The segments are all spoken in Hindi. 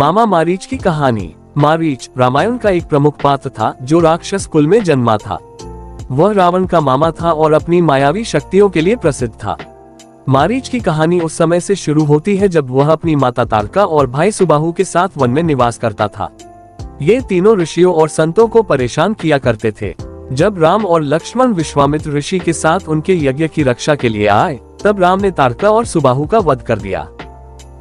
मामा मारीच की कहानी। मारीच रामायण का एक प्रमुख पात्र था जो राक्षस कुल में जन्मा था। वह रावण का मामा था और अपनी मायावी शक्तियों के लिए प्रसिद्ध था। मारीच की कहानी उस समय से शुरू होती है जब वह अपनी माता तारका और भाई सुबाहु के साथ वन में निवास करता था। ये तीनों ऋषियों और संतों को परेशान किया करते थे। जब राम और लक्ष्मण विश्वामित्र ऋषि के साथ उनके यज्ञ की रक्षा के लिए आए, तब राम ने तारका और सुबाहु का वध कर दिया।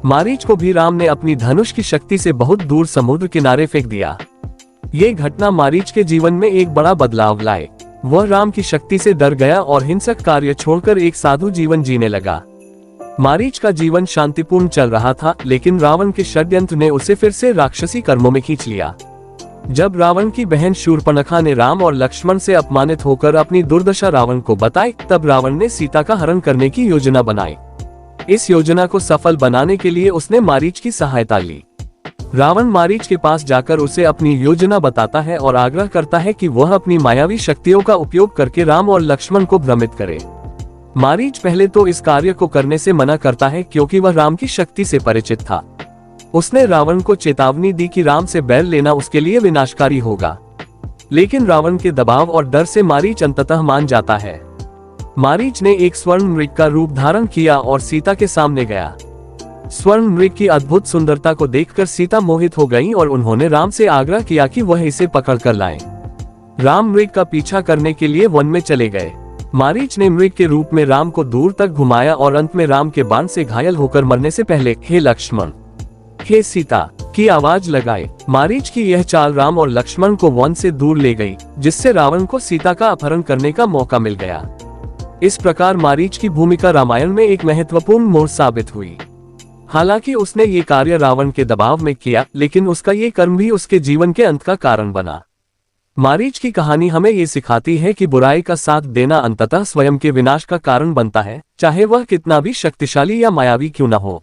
मारीच को भी राम ने अपनी धनुष की शक्ति से बहुत दूर समुद्र किनारे फेंक दिया। ये घटना मारीच के जीवन में एक बड़ा बदलाव लाए। वह राम की शक्ति से डर गया और हिंसक कार्य छोड़कर एक साधु जीवन जीने लगा। मारीच का जीवन शांतिपूर्ण चल रहा था, लेकिन रावण के षड्यंत्र ने उसे फिर से राक्षसी कर्मों में खींच लिया। जब रावण की बहन शूर्पणखा ने राम और लक्ष्मण से अपमानित होकर अपनी दुर्दशा रावण को बताई, तब रावण ने सीता का हरण करने की योजना बनाई। इस योजना को सफल बनाने के लिए उसने मारीच की सहायता ली। रावण मारीच के पास जाकर उसे अपनी योजना बताता है और आग्रह करता है कि वह अपनी मायावी शक्तियों का उपयोग करके राम और लक्ष्मण को भ्रमित करे। मारीच पहले तो इस कार्य को करने से मना करता है क्योंकि वह राम की शक्ति से परिचित था। उसने रावण को चेतावनी दी कि राम से बैर लेना उसके लिए विनाशकारी होगा, लेकिन रावण के दबाव और डर से मारीच अंततः मान जाता है। मारीच ने एक स्वर्ण मृग का रूप धारण किया और सीता के सामने गया। स्वर्ण मृग की अद्भुत सुंदरता को देखकर सीता मोहित हो गईं और उन्होंने राम से आग्रह किया कि वह इसे पकड़ कर लाएं। राम मृग का पीछा करने के लिए वन में चले गए। मारीच ने मृग के रूप में राम को दूर तक घुमाया और अंत में राम के बाण से घायल होकर मरने से पहले हे लक्ष्मण, हे सीता की आवाज लगाए। मारीच की यह चाल राम और लक्ष्मण को वन से दूर ले गई, जिससे रावण को सीता का अपहरण करने का मौका मिल गया। इस प्रकार मारीच की भूमिका रामायण में एक महत्वपूर्ण मोड़ साबित हुई। हालांकि उसने ये कार्य रावण के दबाव में किया, लेकिन उसका ये कर्म भी उसके जीवन के अंत का कारण बना। मारीच की कहानी हमें ये सिखाती है कि बुराई का साथ देना अंततः स्वयं के विनाश का कारण बनता है, चाहे वह कितना भी शक्तिशाली या मायावी क्यों न हो।